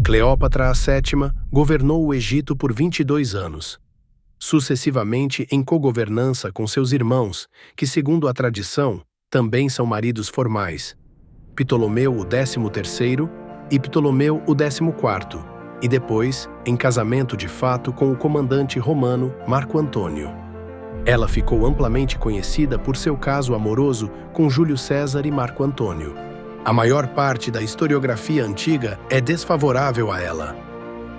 Cleópatra a Sétima governou o Egito por 22 anos, sucessivamente em cogovernança com seus irmãos, que, segundo a tradição, também são maridos formais, Ptolomeu o 13º e Ptolomeu o 14º, e depois em casamento de fato com o comandante romano Marco Antônio. Ela ficou amplamente conhecida por seu caso amoroso com Júlio César e Marco Antônio. A maior parte da historiografia antiga é desfavorável a ela.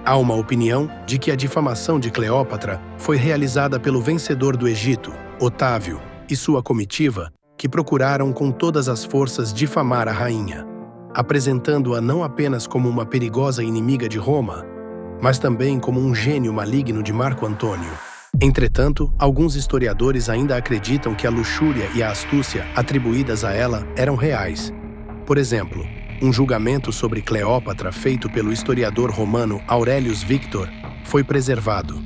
Há uma opinião de que a difamação de Cleópatra foi realizada pelo vencedor do Egito, Otávio, e sua comitiva, que procuraram com todas as forças difamar a rainha, apresentando-a não apenas como uma perigosa inimiga de Roma, mas também como um gênio maligno de Marco Antônio. Entretanto, alguns historiadores ainda acreditam que a luxúria e a astúcia atribuídas a ela eram reais. Por exemplo, um julgamento sobre Cleópatra feito pelo historiador romano Aurelius Victor foi preservado.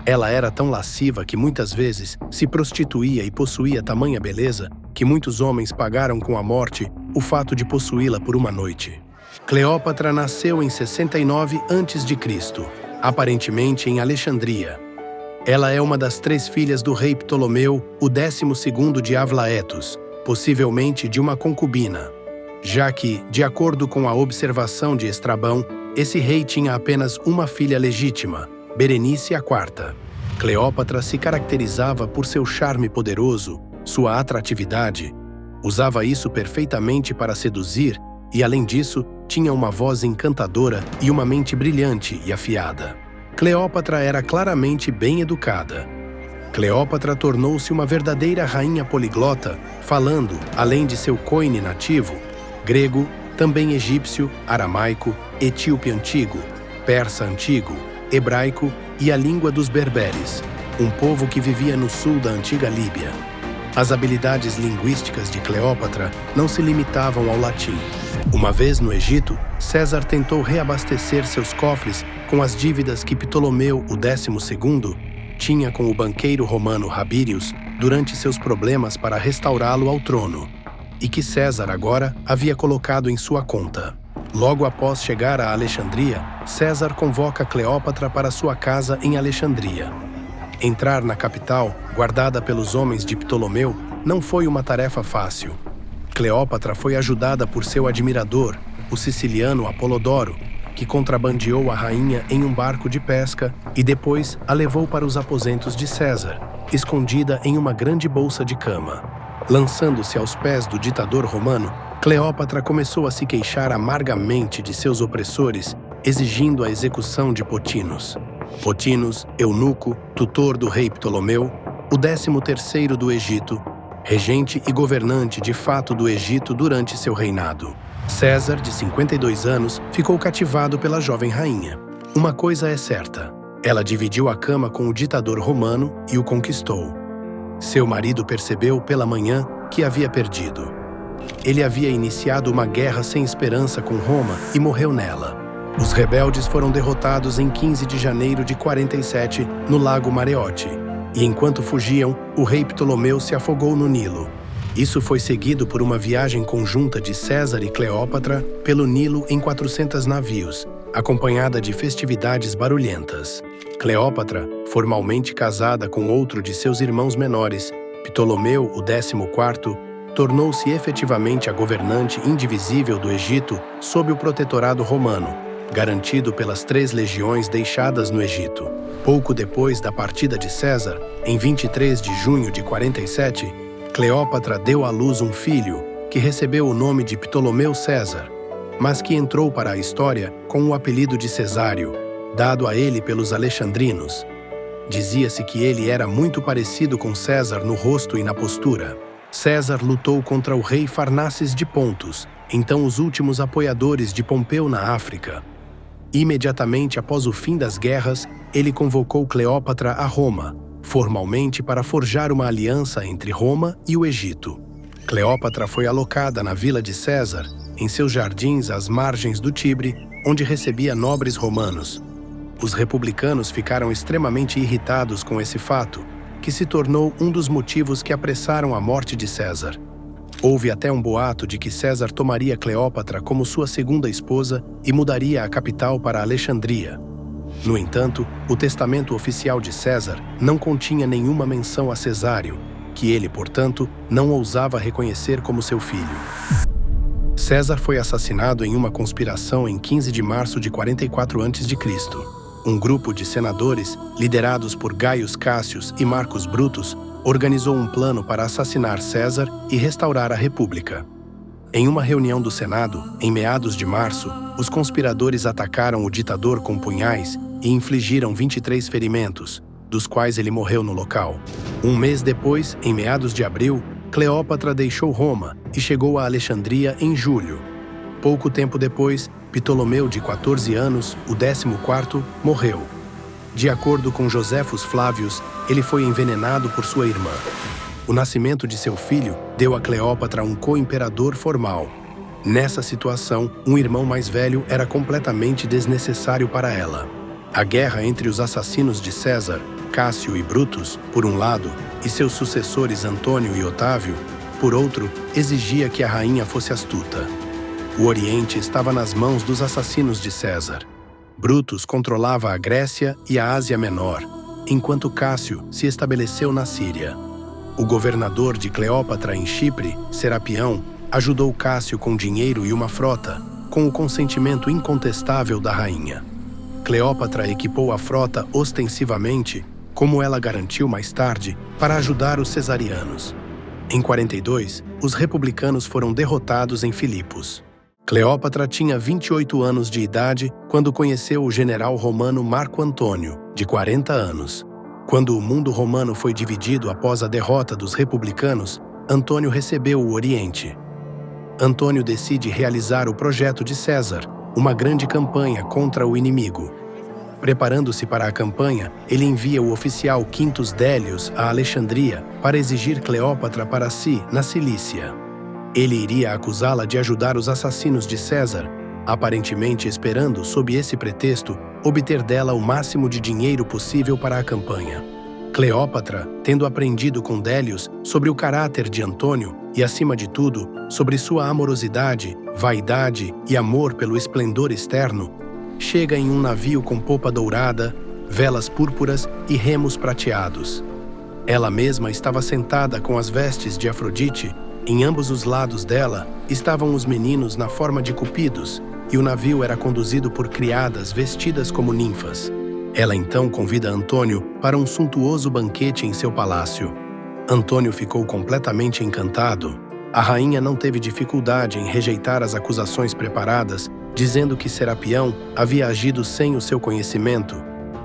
Ela era tão lasciva que muitas vezes se prostituía e possuía tamanha beleza que muitos homens pagaram com a morte o fato de possuí-la por uma noite. Cleópatra nasceu em 69 a.C., aparentemente em Alexandria. Ela é uma das 3 filhas do rei Ptolomeu, o 12º de Avlaetus, possivelmente de uma concubina, já que, de acordo com a observação de Estrabão, esse rei tinha apenas uma filha legítima, Berenice IV. Cleópatra se caracterizava por seu charme poderoso, sua atratividade, usava isso perfeitamente para seduzir e, além disso, tinha uma voz encantadora e uma mente brilhante e afiada. Cleópatra era claramente bem educada. Cleópatra tornou-se uma verdadeira rainha poliglota, falando, além de seu coine nativo, grego, também egípcio, aramaico, etíope antigo, persa antigo, hebraico e a língua dos berberes, um povo que vivia no sul da antiga Líbia. As habilidades linguísticas de Cleópatra não se limitavam ao latim. Uma vez no Egito, César tentou reabastecer seus cofres com as dívidas que Ptolomeu o 12º tinha com o banqueiro romano Rabírius durante seus problemas para restaurá-lo ao trono, e que César agora havia colocado em sua conta. Logo após chegar a Alexandria, César convoca Cleópatra para sua casa em Alexandria. Entrar na capital, guardada pelos homens de Ptolomeu, não foi uma tarefa fácil. Cleópatra foi ajudada por seu admirador, o siciliano Apolodoro, que contrabandeou a rainha em um barco de pesca e depois a levou para os aposentos de César, escondida em uma grande bolsa de cama. Lançando-se aos pés do ditador romano, Cleópatra começou a se queixar amargamente de seus opressores, exigindo a execução de Potinos. Potinos, eunuco, tutor do rei Ptolomeu, o 13º do Egito, regente e governante de fato do Egito durante seu reinado. César, de 52 anos, ficou cativado pela jovem rainha. Uma coisa é certa, ela dividiu a cama com o ditador romano e o conquistou. Seu marido percebeu pela manhã que havia perdido. Ele havia iniciado uma guerra sem esperança com Roma e morreu nela. Os rebeldes foram derrotados em 15 de janeiro de 47 no Lago Mareote, e enquanto fugiam, o rei Ptolomeu se afogou no Nilo. Isso foi seguido por uma viagem conjunta de César e Cleópatra pelo Nilo em 400 navios, acompanhada de festividades barulhentas. Cleópatra, formalmente casada com outro de seus irmãos menores, Ptolomeu o 14º, tornou-se efetivamente a governante indivisível do Egito sob o protetorado romano, garantido pelas 3 legiões deixadas no Egito. Pouco depois da partida de César, em 23 de junho de 47, Cleópatra deu à luz um filho, que recebeu o nome de Ptolomeu César, mas que entrou para a história com o apelido de Cesário, dado a ele pelos alexandrinos. Dizia-se que ele era muito parecido com César no rosto e na postura. César lutou contra o rei Farnaces de Pontos, então os últimos apoiadores de Pompeu na África. Imediatamente após o fim das guerras, ele convocou Cleópatra a Roma, formalmente para forjar uma aliança entre Roma e o Egito. Cleópatra foi alocada na vila de César, em seus jardins às margens do Tibre, onde recebia nobres romanos. Os republicanos ficaram extremamente irritados com esse fato, que se tornou um dos motivos que apressaram a morte de César. Houve até um boato de que César tomaria Cleópatra como sua segunda esposa e mudaria a capital para Alexandria. No entanto, o testamento oficial de César não continha nenhuma menção a Cesário, que ele, portanto, não ousava reconhecer como seu filho. César foi assassinado em uma conspiração em 15 de março de 44 a.C. Um grupo de senadores, liderados por Gaius Cássius e Marcus Brutus, organizou um plano para assassinar César e restaurar a República. Em uma reunião do Senado, em meados de março, os conspiradores atacaram o ditador com punhais e infligiram 23 ferimentos, dos quais ele morreu no local. Um mês depois, em meados de abril, Cleópatra deixou Roma e chegou a Alexandria em julho. Pouco tempo depois, Ptolomeu, de 14 anos, o 14º, morreu. De acordo com Joséfus Flávios, ele foi envenenado por sua irmã. O nascimento de seu filho deu a Cleópatra um co-imperador formal. Nessa situação, um irmão mais velho era completamente desnecessário para ela. A guerra entre os assassinos de César, Cássio e Brutus, por um lado, e seus sucessores Antônio e Otávio, por outro, exigia que a rainha fosse astuta. O Oriente estava nas mãos dos assassinos de César. Brutus controlava a Grécia e a Ásia Menor, enquanto Cássio se estabeleceu na Síria. O governador de Cleópatra em Chipre, Serapião, ajudou Cássio com dinheiro e uma frota, com o consentimento incontestável da rainha. Cleópatra equipou a frota ostensivamente, como ela garantiu mais tarde, para ajudar os cesarianos. Em 42, os republicanos foram derrotados em Filipos. Cleópatra tinha 28 anos de idade quando conheceu o general romano Marco Antônio, de 40 anos. Quando o mundo romano foi dividido após a derrota dos republicanos, Antônio recebeu o Oriente. Antônio decide realizar o projeto de César, uma grande campanha contra o inimigo. Preparando-se para a campanha, ele envia o oficial Quintus Délius a Alexandria para exigir Cleópatra para si, na Cilícia. Ele iria acusá-la de ajudar os assassinos de César, aparentemente esperando, sob esse pretexto, obter dela o máximo de dinheiro possível para a campanha. Cleópatra, tendo aprendido com Délius sobre o caráter de Antônio e, acima de tudo, sobre sua amorosidade, vaidade e amor pelo esplendor externo, chega em um navio com popa dourada, velas púrpuras e remos prateados. Ela mesma estava sentada com as vestes de Afrodite. Em ambos os lados dela estavam os meninos na forma de cupidos, e o navio era conduzido por criadas vestidas como ninfas. Ela então convida Antônio para um suntuoso banquete em seu palácio. Antônio ficou completamente encantado. A rainha não teve dificuldade em rejeitar as acusações preparadas, dizendo que Serapião havia agido sem o seu conhecimento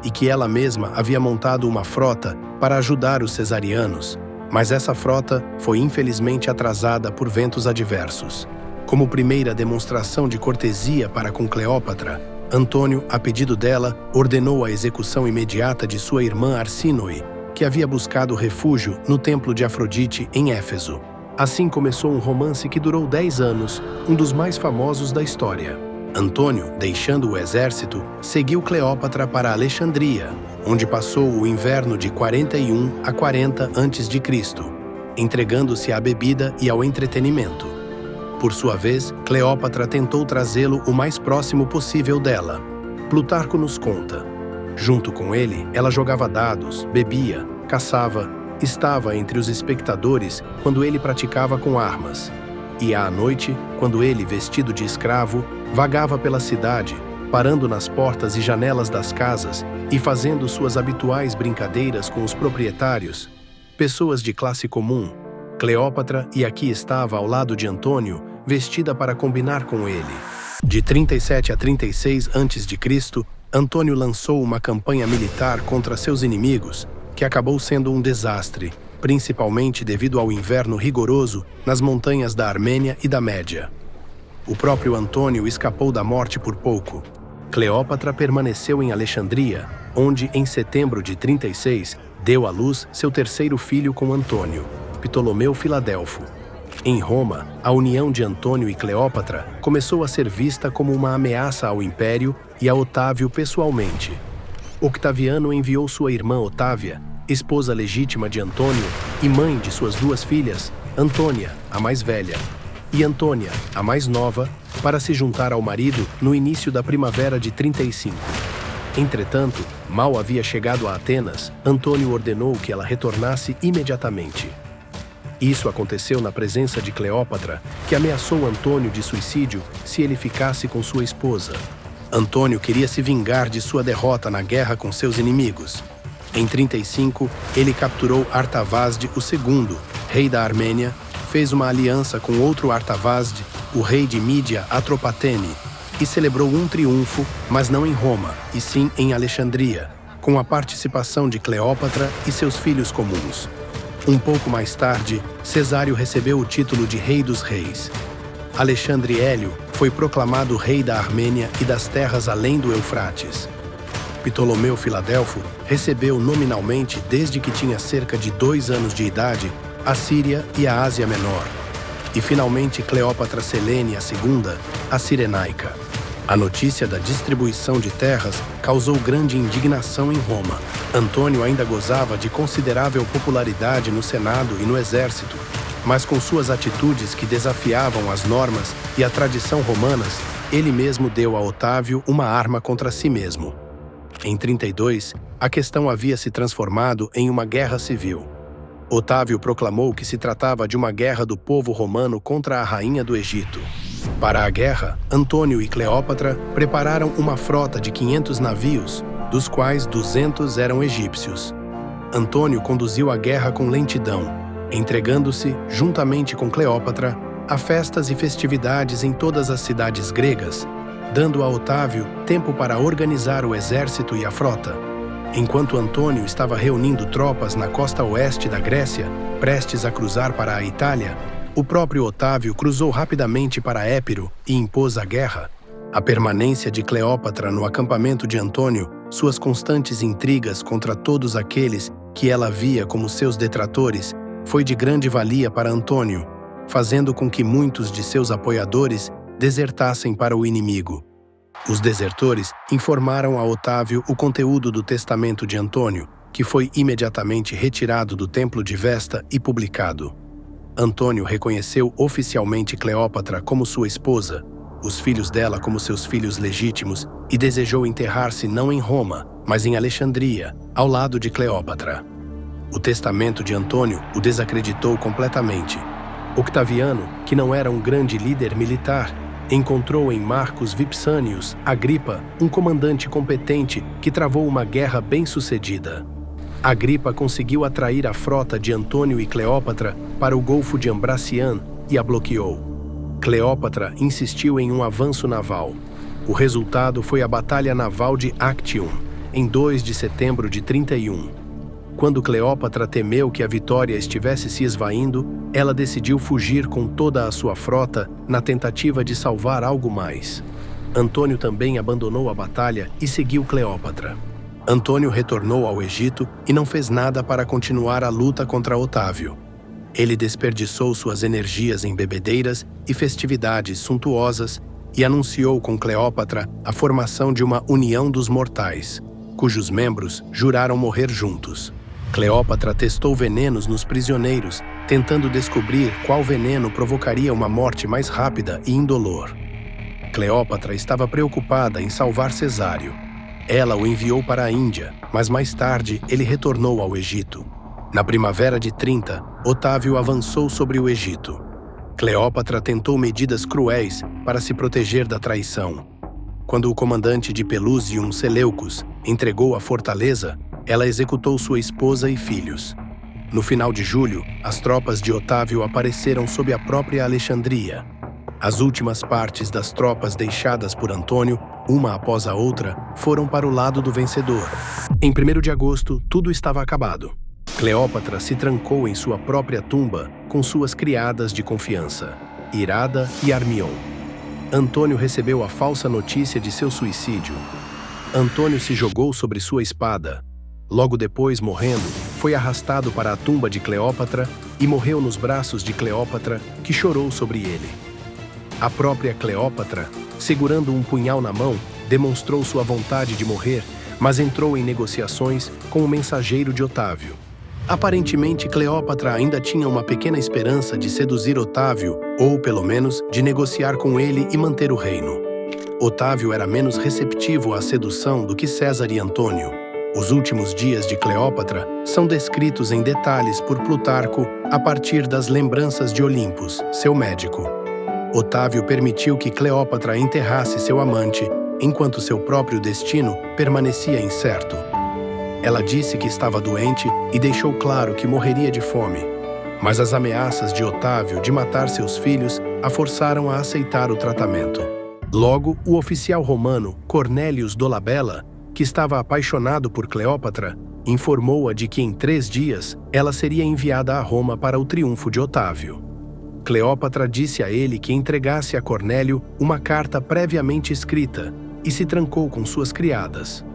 e que ela mesma havia montado uma frota para ajudar os cesarianos. Mas essa frota foi infelizmente atrasada por ventos adversos. Como primeira demonstração de cortesia para com Cleópatra, Antônio, a pedido dela, ordenou a execução imediata de sua irmã Arsínoe, que havia buscado refúgio no templo de Afrodite em Éfeso. Assim começou um romance que durou 10 anos, um dos mais famosos da história. Antônio, deixando o exército, seguiu Cleópatra para Alexandria, onde passou o inverno de 41 a 40 a.C., entregando-se à bebida e ao entretenimento. Por sua vez, Cleópatra tentou trazê-lo o mais próximo possível dela. Plutarco nos conta. Junto com ele, ela jogava dados, bebia, caçava, estava entre os espectadores quando ele praticava com armas. E à noite, quando ele, vestido de escravo, vagava pela cidade, parando nas portas e janelas das casas e fazendo suas habituais brincadeiras com os proprietários, pessoas de classe comum, Cleópatra, e aqui estava ao lado de Antônio, vestida para combinar com ele. De 37 a 36 a.C., Antônio lançou uma campanha militar contra seus inimigos, que acabou sendo um desastre, principalmente devido ao inverno rigoroso nas montanhas da Armênia e da Média. O próprio Antônio escapou da morte por pouco. Cleópatra permaneceu em Alexandria, onde, em setembro de 36, deu à luz seu terceiro filho com Antônio, Ptolomeu Filadelfo. Em Roma, a união de Antônio e Cleópatra começou a ser vista como uma ameaça ao império e a Otávio pessoalmente. Octaviano enviou sua irmã Otávia, esposa legítima de Antônio e mãe de suas duas filhas, Antônia, a mais velha, e Antônia, a mais nova, para se juntar ao marido no início da primavera de 35. Entretanto, mal havia chegado a Atenas, Antônio ordenou que ela retornasse imediatamente. Isso aconteceu na presença de Cleópatra, que ameaçou Antônio de suicídio se ele ficasse com sua esposa. Antônio queria se vingar de sua derrota na guerra com seus inimigos. Em 35, ele capturou Artavasde II, rei da Armênia, fez uma aliança com outro Artavasde, o rei de Mídia Atropatene, e celebrou um triunfo, mas não em Roma, e sim em Alexandria, com a participação de Cleópatra e seus filhos comuns. Um pouco mais tarde, Cesário recebeu o título de Rei dos Reis. Alexandre Hélio foi proclamado rei da Armênia e das terras além do Eufrates. Ptolomeu Filadelfo recebeu nominalmente, desde que tinha cerca de 2 anos de idade, a Síria e a Ásia Menor. E finalmente Cleópatra Selene II, a Cirenaica. A notícia da distribuição de terras causou grande indignação em Roma. Antônio ainda gozava de considerável popularidade no Senado e no exército, mas com suas atitudes que desafiavam as normas e a tradição romanas, ele mesmo deu a Otávio uma arma contra si mesmo. Em 32, a questão havia se transformado em uma guerra civil. Otávio proclamou que se tratava de uma guerra do povo romano contra a rainha do Egito. Para a guerra, Antônio e Cleópatra prepararam uma frota de 500 navios, dos quais 200 eram egípcios. Antônio conduziu a guerra com lentidão, entregando-se, juntamente com Cleópatra, a festas e festividades em todas as cidades gregas, dando a Otávio tempo para organizar o exército e a frota. Enquanto Antônio estava reunindo tropas na costa oeste da Grécia, prestes a cruzar para a Itália, o próprio Otávio cruzou rapidamente para Épiro e impôs a guerra. A permanência de Cleópatra no acampamento de Antônio, suas constantes intrigas contra todos aqueles que ela via como seus detratores, foi de grande valia para Antônio, fazendo com que muitos de seus apoiadores desertassem para o inimigo. Os desertores informaram a Otávio o conteúdo do testamento de Antônio, que foi imediatamente retirado do templo de Vesta e publicado. Antônio reconheceu oficialmente Cleópatra como sua esposa, os filhos dela como seus filhos legítimos, e desejou enterrar-se não em Roma, mas em Alexandria, ao lado de Cleópatra. O testamento de Antônio o desacreditou completamente. Octaviano, que não era um grande líder militar, encontrou em Marcos Vipsânios Agripa um comandante competente que travou uma guerra bem-sucedida. Agripa conseguiu atrair a frota de Antônio e Cleópatra para o Golfo de Ambracian e a bloqueou. Cleópatra insistiu em um avanço naval. O resultado foi a Batalha Naval de Actium, em 2 de setembro de 31. Quando Cleópatra temeu que a vitória estivesse se esvaindo, ela decidiu fugir com toda a sua frota na tentativa de salvar algo mais. Antônio também abandonou a batalha e seguiu Cleópatra. Antônio retornou ao Egito e não fez nada para continuar a luta contra Otávio. Ele desperdiçou suas energias em bebedeiras e festividades suntuosas e anunciou com Cleópatra a formação de uma união dos mortais, cujos membros juraram morrer juntos. Cleópatra testou venenos nos prisioneiros, tentando descobrir qual veneno provocaria uma morte mais rápida e indolor. Cleópatra estava preocupada em salvar Cesário. Ela o enviou para a Índia, mas mais tarde ele retornou ao Egito. Na primavera de 30, Otávio avançou sobre o Egito. Cleópatra tentou medidas cruéis para se proteger da traição. Quando o comandante de Pelusium, Seleucus, entregou a fortaleza, ela executou sua esposa e filhos. No final de julho, as tropas de Otávio apareceram sob a própria Alexandria. As últimas partes das tropas deixadas por Antônio, uma após a outra, foram para o lado do vencedor. Em 1º de agosto, tudo estava acabado. Cleópatra se trancou em sua própria tumba com suas criadas de confiança, Irada e Armion. Antônio recebeu a falsa notícia de seu suicídio. Antônio se jogou sobre sua espada. Logo depois, morrendo, foi arrastado para a tumba de Cleópatra e morreu nos braços de Cleópatra, que chorou sobre ele. A própria Cleópatra, segurando um punhal na mão, demonstrou sua vontade de morrer, mas entrou em negociações com o mensageiro de Otávio. Aparentemente, Cleópatra ainda tinha uma pequena esperança de seduzir Otávio, ou, pelo menos, de negociar com ele e manter o reino. Otávio era menos receptivo à sedução do que César e Antônio. Os últimos dias de Cleópatra são descritos em detalhes por Plutarco a partir das lembranças de Olimpos, seu médico. Otávio permitiu que Cleópatra enterrasse seu amante, enquanto seu próprio destino permanecia incerto. Ela disse que estava doente e deixou claro que morreria de fome. Mas as ameaças de Otávio de matar seus filhos a forçaram a aceitar o tratamento. Logo, o oficial romano Cornélius Dolabella, que estava apaixonado por Cleópatra, informou-a de que em 3 dias ela seria enviada a Roma para o triunfo de Otávio. Cleópatra disse a ele que entregasse a Cornélio uma carta previamente escrita e se trancou com suas criadas.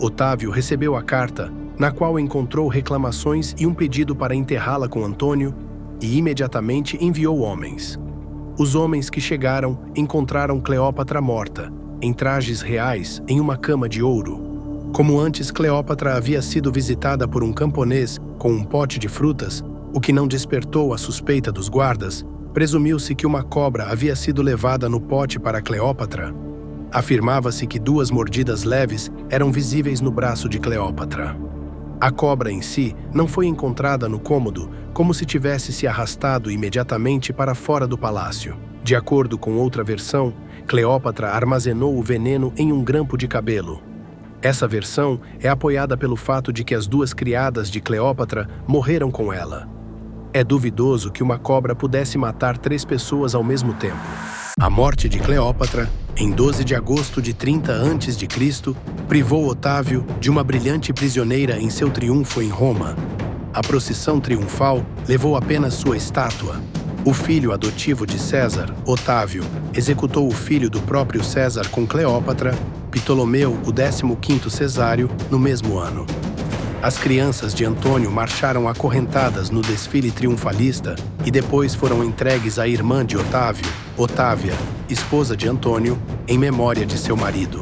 Otávio recebeu a carta, na qual encontrou reclamações e um pedido para enterrá-la com Antônio, e imediatamente enviou homens. Os homens que chegaram encontraram Cleópatra morta, em trajes reais, em uma cama de ouro. Como antes Cleópatra havia sido visitada por um camponês com um pote de frutas, o que não despertou a suspeita dos guardas, presumiu-se que uma cobra havia sido levada no pote para Cleópatra. Afirmava-se que 2 mordidas leves eram visíveis no braço de Cleópatra. A cobra em si não foi encontrada no cômodo, como se tivesse se arrastado imediatamente para fora do palácio. De acordo com outra versão, Cleópatra armazenou o veneno em um grampo de cabelo. Essa versão é apoiada pelo fato de que as 2 criadas de Cleópatra morreram com ela. É duvidoso que uma cobra pudesse matar 3 pessoas ao mesmo tempo. A morte de Cleópatra, em 12 de agosto de 30 a.C., privou Otávio de uma brilhante prisioneira em seu triunfo em Roma. A procissão triunfal levou apenas sua estátua. O filho adotivo de César, Otávio, executou o filho do próprio César com Cleópatra, Ptolomeu, o 15º Cesário, no mesmo ano. As crianças de Antônio marcharam acorrentadas no desfile triunfalista e depois foram entregues à irmã de Otávio, Otávia, esposa de Antônio, em memória de seu marido.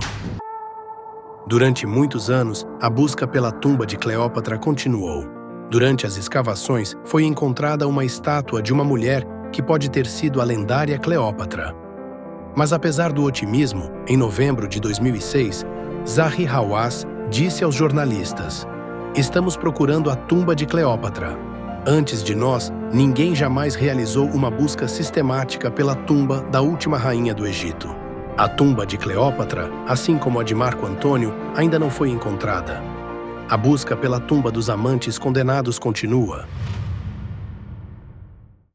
Durante muitos anos, a busca pela tumba de Cleópatra continuou. Durante as escavações, foi encontrada uma estátua de uma mulher que pode ter sido a lendária Cleópatra. Mas apesar do otimismo, em novembro de 2006, Zahi Hawass disse aos jornalistas: "Estamos procurando a tumba de Cleópatra. Antes de nós, ninguém jamais realizou uma busca sistemática pela tumba da última rainha do Egito. A tumba de Cleópatra, assim como a de Marco Antônio, ainda não foi encontrada. A busca pela tumba dos amantes condenados continua."